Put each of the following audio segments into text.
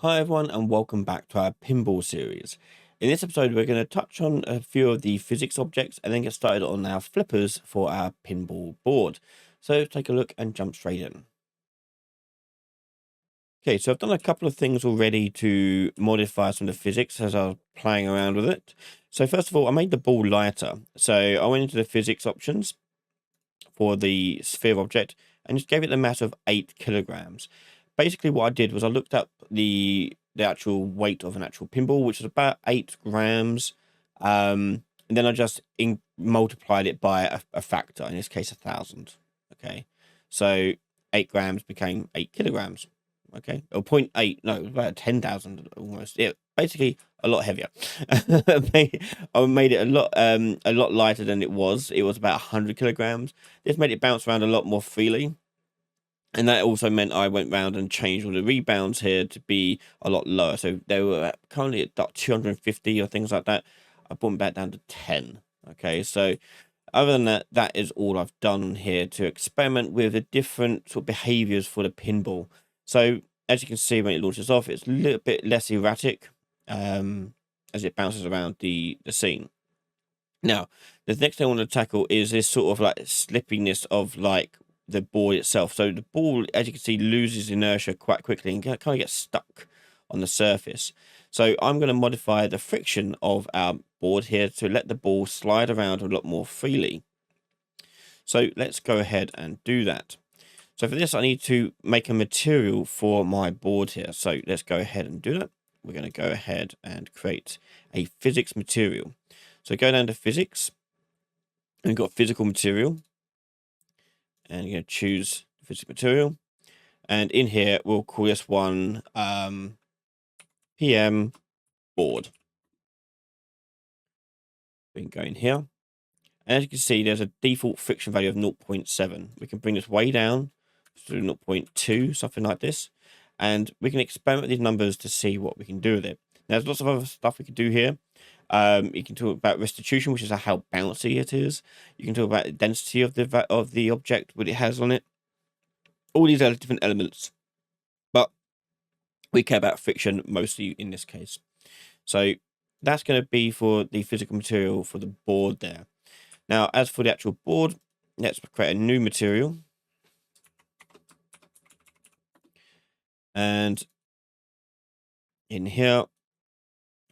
Hi everyone and welcome back to our pinball series. In this episode we're going to touch on a few of the physics objects and then get started on our flippers for our pinball board. So take a look and jump straight in. Okay, so I've done a couple of things already to modify some of the physics as I was playing around with it. So first of all, I made the ball lighter. So I went into the physics options for the sphere object and just gave it the mass of 8 kilograms. Basically what I did was I looked up the actual weight of an actual pinball, which is about 8 grams, and then I just multiplied it by a factor, in this case 1,000. Okay, so 8 grams became 8 kilograms. Okay, or 0.8, no, about 10,000 almost. Yeah, basically a lot heavier. I made it a lot lighter than it was. It was about 100 kilograms. This made it bounce around a lot more freely. And that also meant I went round and changed all the rebounds here to be a lot lower. So they were currently at about 250 or things like that. I brought them back down to 10. Okay, so other than that, that is all I've done here to experiment with the different sort of behaviors for the pinball. So as you can see, when it launches off, it's a little bit less erratic as it bounces around the scene. Now, the next thing I want to tackle is this sort of like slippiness of like the board itself. So the ball, as you can see, loses inertia quite quickly and kind of gets stuck on the surface. So I'm going to modify the friction of our board here to let the ball slide around a lot more freely. So let's go ahead and do that. So for this, I need to make a material for my board here. So let's go ahead and do that. We're going to go ahead and create a physics material. So go down to physics, and we've got physical material, and you're going to choose physical material. And in here, we'll call this one PM board. We can go in here. And as you can see, there's a default friction value of 0.7. We can bring this way down to 0.2, something like this. And we can experiment with these numbers to see what we can do with it. Now, there's lots of other stuff we can do here. You can talk about restitution, which is how bouncy it is. You can talk about the density of the object, what it has on it. All these are different elements. But we care about friction mostly in this case. So that's going to be for the physical material for the board there. Now, as for the actual board, let's create a new material. And in here,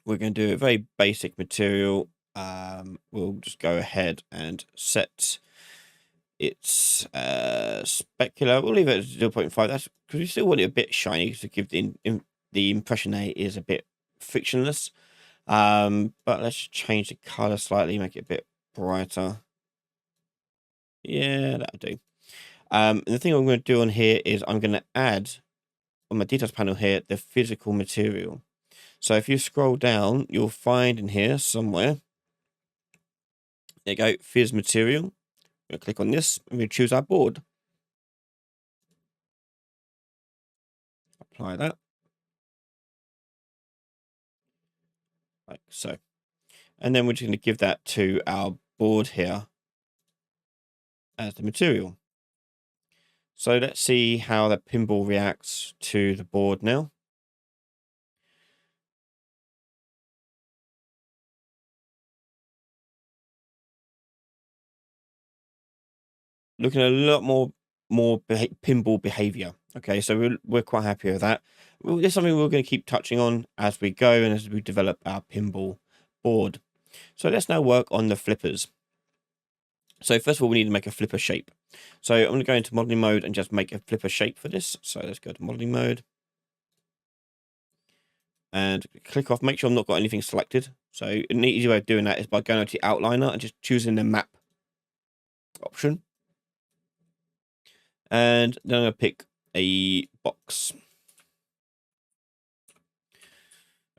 we're going to do a very basic material. We'll just go ahead and set its specular. We'll leave it at 0.5. That's because we still want it a bit shiny to give the impression that it is a bit frictionless. But let's change the color slightly, make it a bit brighter. Yeah, that'll do. And the thing I'm going to do on here is I'm going to add on my details panel here the physical material. So if you scroll down, you'll find in here somewhere, there you go, phys material. We'll click on this and we'll choose our board. Apply that. Like so. And then we're just going to give that to our board here as the material. So let's see how the pinball reacts to the board now. Looking at a lot more pinball behavior. Okay, so we're quite happy with that. This is something we're going to keep touching on as we go and as we develop our pinball board. So let's now work on the flippers. So first of all, we need to make a flipper shape. So I'm going to go into modeling mode and just make a flipper shape for this. So let's go to modeling mode and click off. Make sure I've not got anything selected. So an easy way of doing that is by going to the outliner and just choosing the map option. And then I'm going to pick a box.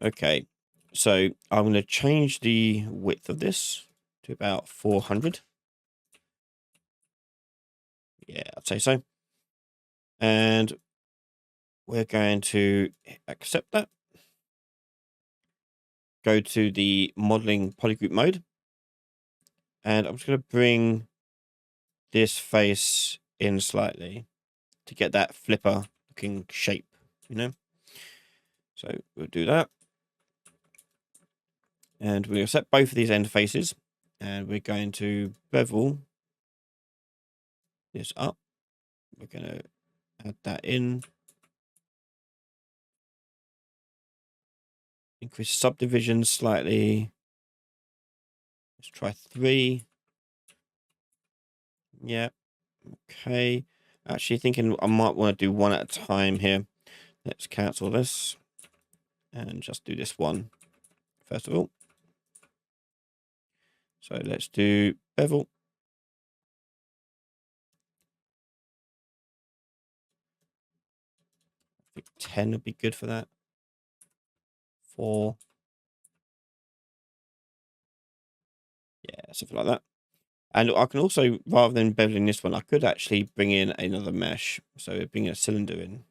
Okay, so I'm going to change the width of this to about 400. Yeah, I'd say so. And we're going to accept that. Go to the modeling polygroup mode. And I'm just going to bring this face in slightly to get that flipper looking shape, you know. So we'll do that. And we'll set both of these end faces. And we're going to bevel this up. We're going to add that in. Increase subdivisions slightly. Let's try 3. Yeah. Okay. Actually thinking I might want to do one at a time here. Let's cancel this. And just do this one first of all. So let's do bevel. I think 10 would be good for that. 4. Yeah, something like that. And I can also, rather than beveling this one, I could actually bring in another mesh. So bring a cylinder in.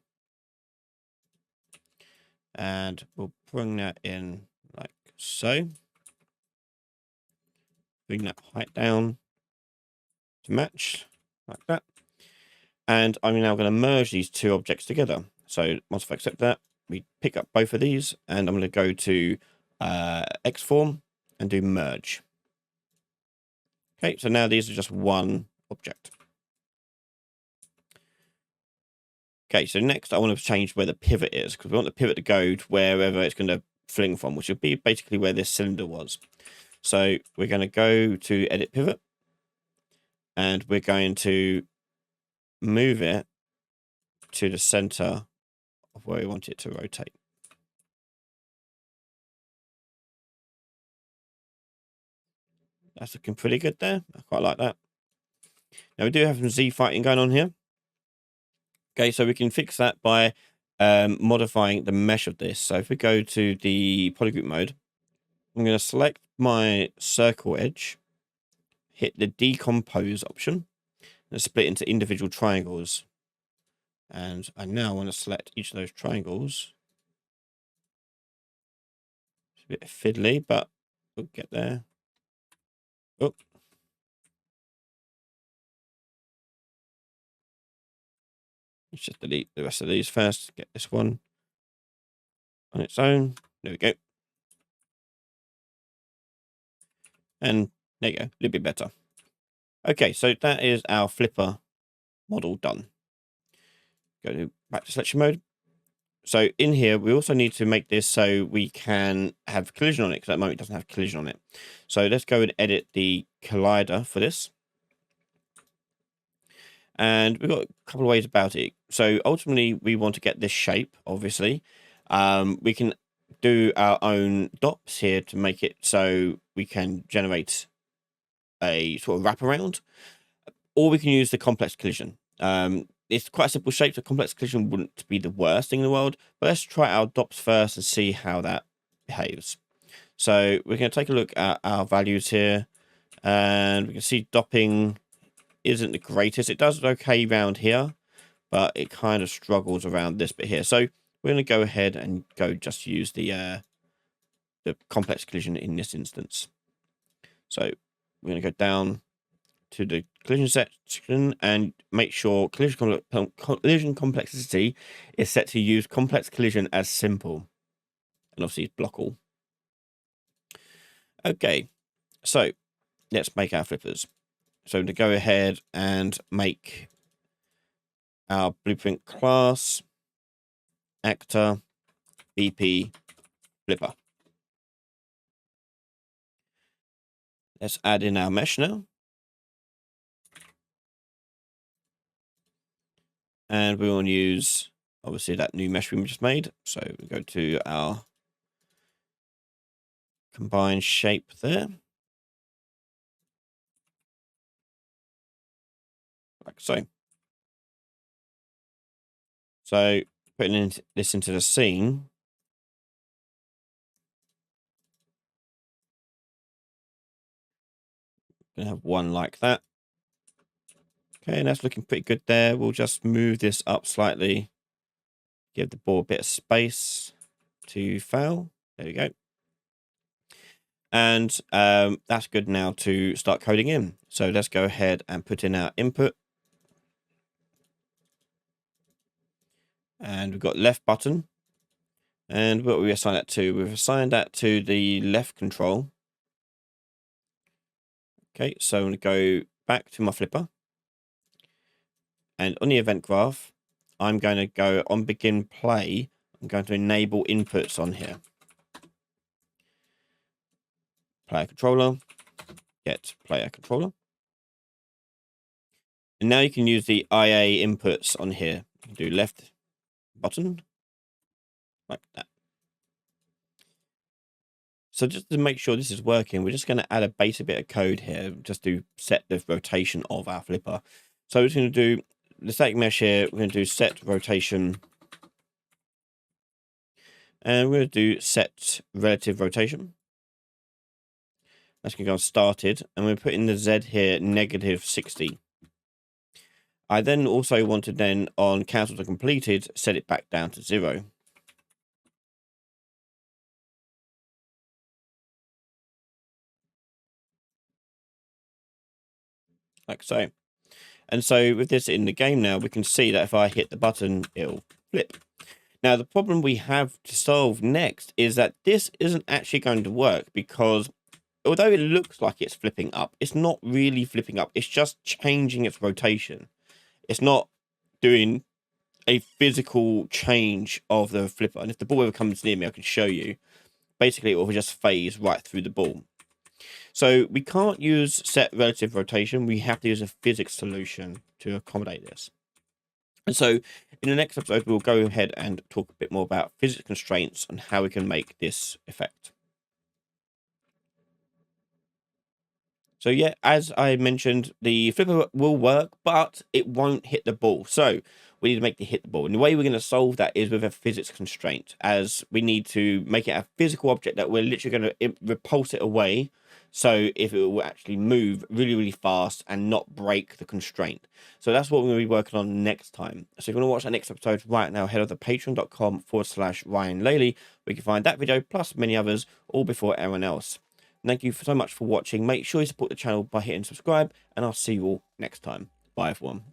And we'll bring that in like so. Bring that height down to match like that. And I'm now going to merge these two objects together. So once I accept that, we pick up both of these and I'm going to go to Xform and do merge. Okay, so now these are just one object. Okay, so next I want to change where the pivot is because we want the pivot to go to wherever it's going to fling from, which would be basically where this cylinder was. So we're going to go to edit pivot and we're going to move it to the center of where we want it to rotate. That's looking pretty good there. I quite like that. Now we do have some Z fighting going on here. Okay, so we can fix that by modifying the mesh of this. So if we go to the polygroup mode, I'm going to select my circle edge, hit the decompose option, and split into individual triangles. And I now want to select each of those triangles. It's a bit fiddly, but we'll get there. Oh. Let's just delete the rest of these first. Get this one on its own. There we go. And there you go, a little bit better. Okay, so that is our flipper model done. Go back to selection mode. So in here, we also need to make this so we can have collision on it, because at the moment it doesn't have collision on it. So let's go and edit the collider for this. And we've got a couple of ways about it. So ultimately, we want to get this shape, obviously. We can do our own dots here to make it so we can generate a sort of wraparound, or we can use the complex collision. It's quite a simple shape, so complex collision wouldn't be the worst thing in the world, but let's try our dots first and see how that behaves. So we're going to take a look at our values here, and we can see dopping isn't the greatest. It does okay around here, but it kind of struggles around this bit here. So we're going to go ahead and just use the complex collision in this instance. So we're going to go down to the collision section and make sure collision complexity is set to use complex collision as simple. And obviously it's block all. Okay, so let's make our flippers. So to go ahead and make our blueprint class actor BP flipper. Let's add in our mesh now. And we want to use, obviously, that new mesh we just made. So we go to our combine shape there. Like so. So putting this into the scene. Gonna have one like that. Okay, and that's looking pretty good there. We'll just move this up slightly. Give the board a bit of space to fail. There we go. And that's good now to start coding in. So let's go ahead and put in our input. And we've got left button. And what we assign that to? We've assigned that to the left control. Okay, so I'm going to go back to my flipper. And on the event graph, I'm going to go on begin play. I'm going to enable inputs on here. Player controller, get player controller. And now you can use the IA inputs on here. Do left button, like that. So just to make sure this is working, we're just going to add a basic bit of code here just to set the rotation of our flipper. So we're just going to do the static mesh here. We're going to do set rotation. And we're going to do set relative rotation. That's going to go on started. And we're putting the Z here, -60. I then also want to then on cancelled or completed, set it back down to 0. Like so. And so with this in the game now, we can see that if I hit the button, it'll flip. Now, the problem we have to solve next is that this isn't actually going to work because although it looks like it's flipping up, it's not really flipping up. It's just changing its rotation. It's not doing a physical change of the flipper. And if the ball ever comes near me, I can show you. Basically, it will just phase right through the ball. So we can't use set relative rotation. We have to use a physics solution to accommodate this. And so in the next episode, we'll go ahead and talk a bit more about physics constraints and how we can make this effect. So yeah, as I mentioned, the flipper will work, but it won't hit the ball. So we need to make it hit the ball. And the way we're going to solve that is with a physics constraint, as we need to make it a physical object that we're literally going to repulse it away. So if it will actually move really, really fast and not break the constraint. So that's what we're going to be working on next time. So if you want to watch that next episode right now, head over to patreon.com/Ryan Laley, where you can find that video plus many others, all before everyone else. Thank you so much for watching. Make sure you support the channel by hitting subscribe, and I'll see you all next time. Bye, everyone.